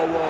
Oh my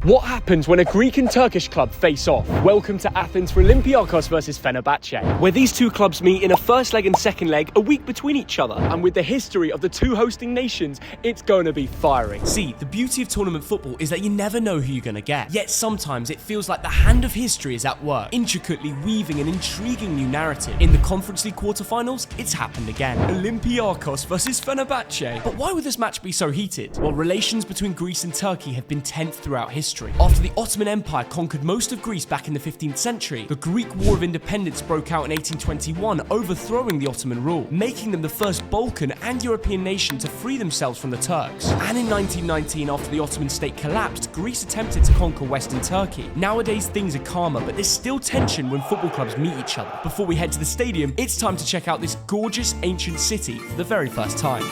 What happens when a Greek and Turkish club face off? Welcome to Athens for Olympiacos versus Fenerbahce, where these two clubs meet in a first leg and second leg a week between each other. And with the history of the two hosting nations, it's going to be fiery. See, the beauty of tournament football is that you never know who you're going to get. Yet sometimes it feels like the hand of history is at work, intricately weaving an intriguing new narrative. In the Conference League quarterfinals, it's happened again. Olympiacos versus Fenerbahce. But why would this match be so heated? Well, relations between Greece and Turkey have been tense throughout history. After the Ottoman Empire conquered most of Greece back in the 15th century, the Greek War of Independence broke out in 1821, overthrowing the Ottoman rule, making them the first Balkan and European nation to free themselves from the Turks. And in 1919, after the Ottoman state collapsed, Greece attempted to conquer Western Turkey. Nowadays, things are calmer, but there's still tension when football clubs meet each other. Before we head to the stadium, it's time to check out this gorgeous ancient city for the very first time.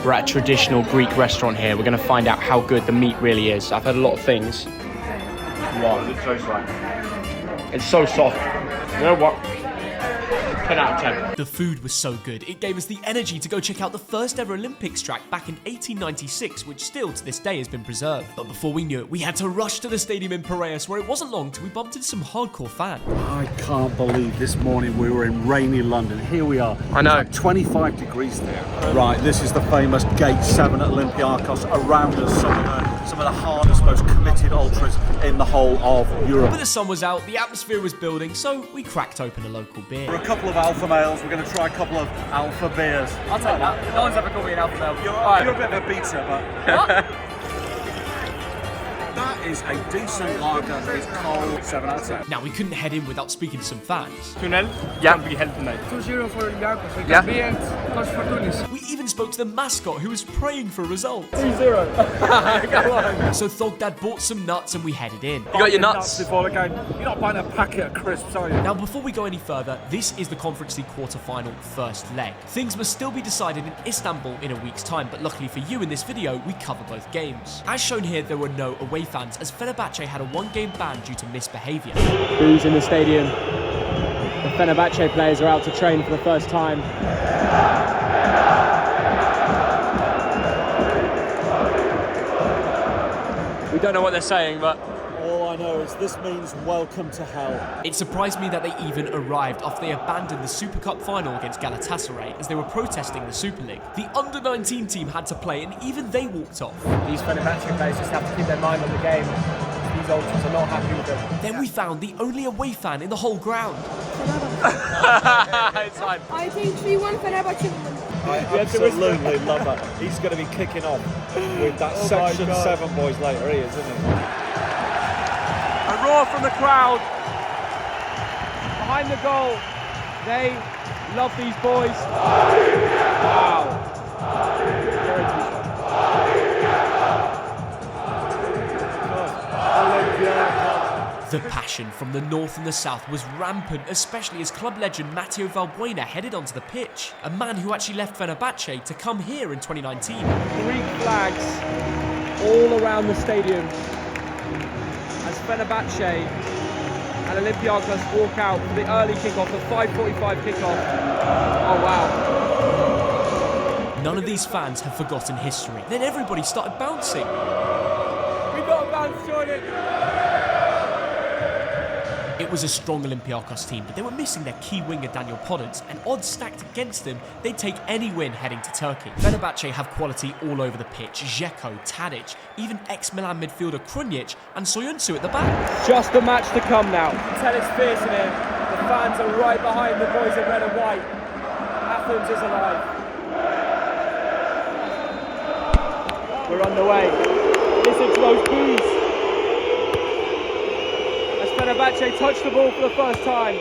We're at a traditional Greek restaurant here. We're going to find out how good the meat really is. I've heard a lot of things. Wow, it's so soft. It's so soft. You know what? 10 out of 10. The food was so good, it gave us the energy to go check out the first ever Olympics track back in 1896, which still to this day has been preserved. But before we knew it, we had to rush to the stadium in Piraeus, where it wasn't long till we bumped into some hardcore fans. I can't believe this morning we were in rainy London. Here we are. I know. It's like 25 degrees there. Right, this is the famous Gate 7 at Olympiacos. Around us, some of the hardest, most committed ultras in the whole of Europe. But the sun was out, the atmosphere was building, so we cracked open a local beer. For a couple of alpha males, we're going to try a couple of alpha beers. I'll take that. No one's ever called me an alpha male. You're a bit of a beta, but... That is a decent lager. It's cold. 7 out of 10. Now, we couldn't head in without speaking to some fans. Tunnel? Yeah. Can be held tonight. 2-0 for Olympiacos. It Yeah. can be and coach for Tunis. We even spoke to the mascot who was praying for a result. 3-0. Go on. So Thogden bought some nuts and we headed in. You got your nuts? Before the game. You're not buying a packet of crisps, are you? Now, before we go any further, this is the Conference League quarter-final first leg. Things must still be decided in Istanbul in a week's time, but luckily for you in this video, we cover both games. As shown here, there were no away fans, as Fenerbahce had a one-game ban due to misbehaviour. Who's in the stadium? The Fenerbahce players are out to train for the first time. We don't know what they're saying, but... All I know is this means welcome to hell. It surprised me that they even arrived after they abandoned the Super Cup final against Galatasaray as they were protesting the Super League. The under-19 team had to play and even they walked off. These Fenerbahce players just have to keep their mind on the game. These ultras are not happy with them. Then we found the only away fan in the whole ground. It's fine. I think 3-1 Fenerbahçe. I absolutely love that. He's going to be kicking off with that Section 7 boys later, he is, isn't he? A roar from the crowd behind the goal. They love these boys. Wow. The passion from the north and the south was rampant, especially as club legend Matteo Valbuena headed onto the pitch, a man who actually left Fenerbahce to come here in 2019. Greek flags all around the stadium as Fenerbahce and Olympiacos walk out for the early kickoff, the 5:45 kickoff. Oh wow. None of these fans have forgotten history. Then everybody started bouncing. We got a bounce, Jordan. It was a strong Olympiacos team, but they were missing their key winger Daniel Podence, and odds stacked against them, they'd take any win heading to Turkey. Fenerbahce have quality all over the pitch. Dzeko, Tadic, even ex-Milan midfielder Krunic, and Soyuncu at the back. Just the match to come now. Tell it's fierce in here. The fans are right behind the boys in red and white. Athens is alive. We're underway. Listen to those boos. As Fenerbahce touch the ball for the first time.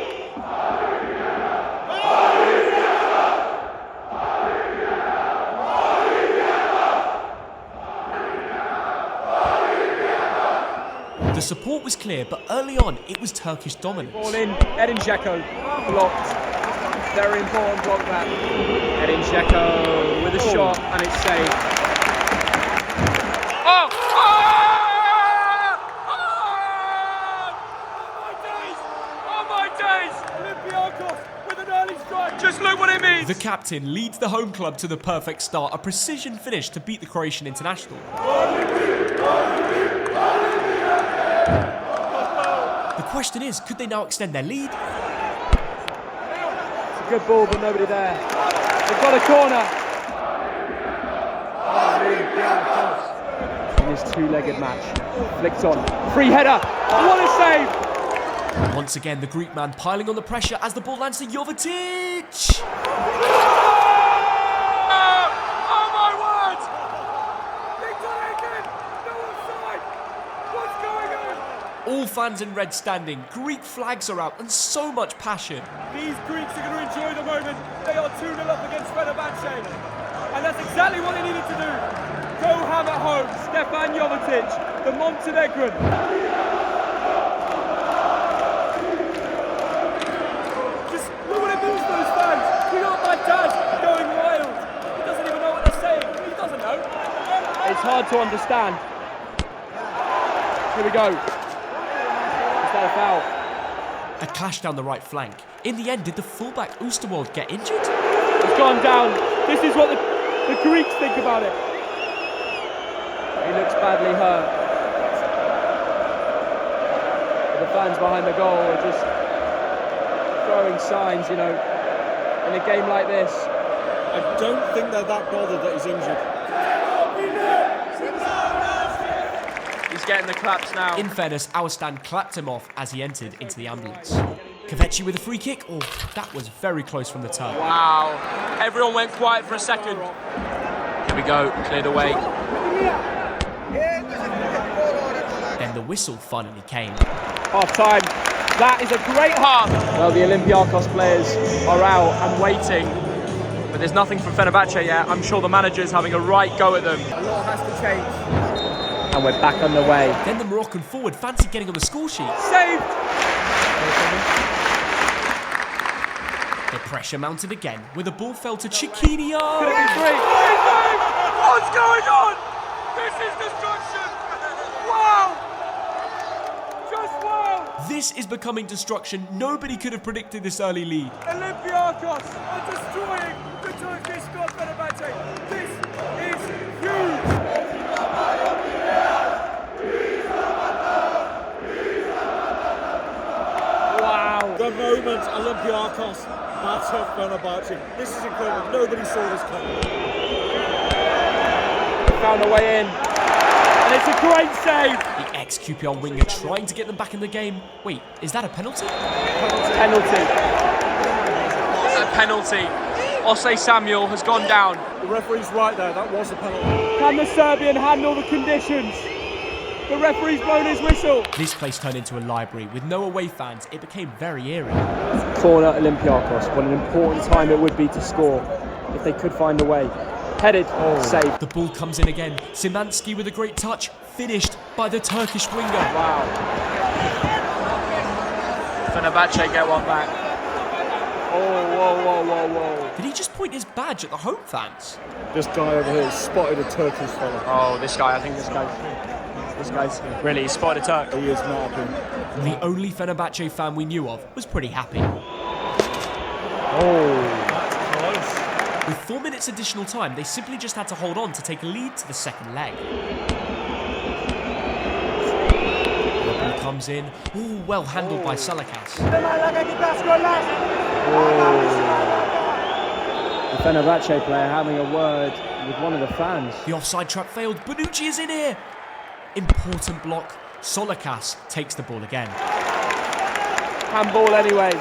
The support was clear, but early on, it was Turkish dominance. Ball in, Edin Dzeko, blocked. Very important block that. Edin Dzeko with a shot, and it's saved. Oh! Oh my days! Olympiacos with an an early strike. Just look what it means. The captain leads the home club to the perfect start, a precision finish to beat the Croatian international. The question is, could they now extend their lead? It's a good ball, but nobody there. They've got a corner. In this two-legged match, flicked on, free header. What a save! Once again, the Greek man piling on the pressure as the ball lands to Jovetic. Oh my word! What's going on? All fans in red standing, Greek flags are out, and so much passion. These Greeks are going to enjoy the moment. They are 2-0 up against Fenerbahce. And that's exactly what they needed to do. Go hammer home. Stefan Jovetic, the Montenegrin. Just look what it means to those fans. We got my dad going wild. He doesn't even know what they're saying. He doesn't know. It's hard to understand. Here we go. Is that a foul? A clash down the right flank. In the end, did the fullback Oosterwolde get injured? It's gone down. This is what the Greeks think about it. He looks badly hurt. But the fans behind the goal are just throwing signs, you know, in a game like this. I don't think they're that bothered that he's injured. He's getting the claps now. In fairness, our stand clapped him off as he entered into the ambulance. Kvetchi with a free kick. Oh, that was very close from the turf. Wow. Everyone went quiet for a second. Here we go. Cleared away. Then the whistle finally came. Half time. That is a great half. Well, the Olympiacos players are out and waiting. But there's nothing from Fenerbahce yet. I'm sure the manager's having a right go at them. A lot has to change. And we're back on the way. Then the Moroccan forward fancied getting on the score sheet. Saved! The pressure mounted again, with the ball fell to Chiquinho. Could it be three? What's going on? This is destruction. Wow. Just wow! This is becoming destruction. Nobody could have predicted this early lead. Olympiacos are destroying the Turkish squad Fenerbahce. This is huge! Wow! The moment Olympiacos batter Fenerbahce. This is incredible. Nobody saw this coming. Found a way in. And it's a great save! The ex-QPR winger trying to get them back in the game. Wait, is that a penalty? Penalty. A penalty. Osei Samuel has gone down. The referee's right there. That was a penalty. Can the Serbian handle the conditions? The referee's blown his whistle. This place turned into a library. With no away fans, it became very eerie. Corner Olympiacos. What an important time it would be to score if they could find a way. Headed, save. The ball comes in again. Szymanski with a great touch, finished by the Turkish winger. Wow. Fenerbahce get one back. Whoa. Did he just point his badge at the home fans? This guy over here has spotted a Turkish fella. Oh, this guy's really spotted a Turk. He is not happy. The only Fenerbahce fan we knew of was pretty happy. With 4 minutes additional time, they simply just had to hold on to take a lead to the second leg. The ball comes in. Ooh, well handled by Salakas. The Fenerbahce player having a word with one of the fans. The offside trap failed. Bonucci is in here. Important block. Salakas takes the ball again. Handball anyway.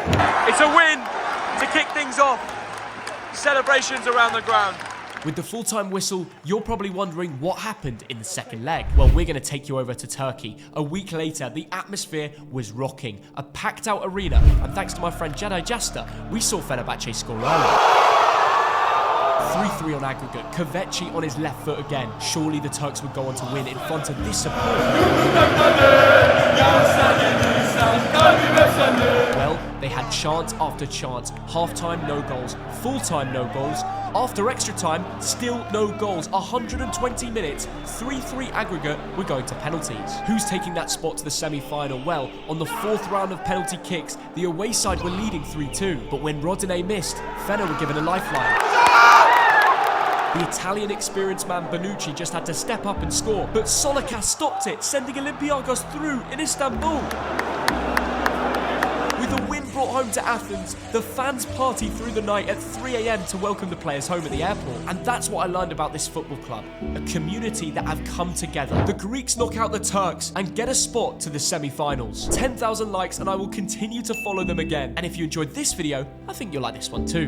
It's a win to kick things off. Celebrations around the ground. With the full-time whistle, you're probably wondering what happened in the second leg. Well, we're going to take you over to Turkey. A week later, the atmosphere was rocking. A packed-out arena. And thanks to my friend Jedi Jasta, we saw Fenerbahce score early. 3-3 on aggregate. Kvetchi on his left foot again. Surely the Turks would go on to win in front of this support. Well, they had chance after chance. Half-time, no goals. Full-time, no goals. After extra time, still no goals. 120 minutes, 3-3 aggregate, we're going to penalties. Who's taking that spot to the semi-final? Well, on the 4th round of penalty kicks, the away side were leading 3-2. But when Rodinei missed, Fener were given a lifeline. The Italian experienced man Bonucci just had to step up and score, but Solokas stopped it, sending Olympiacos through in Istanbul. With a win brought home to Athens, the fans party through the night at 3 a.m. to welcome the players home at the airport. And that's what I learned about this football club, a community that have come together. The Greeks knock out the Turks and get a spot to the semi-finals. 10,000 likes and I will continue to follow them again. And if you enjoyed this video, I think you'll like this one too.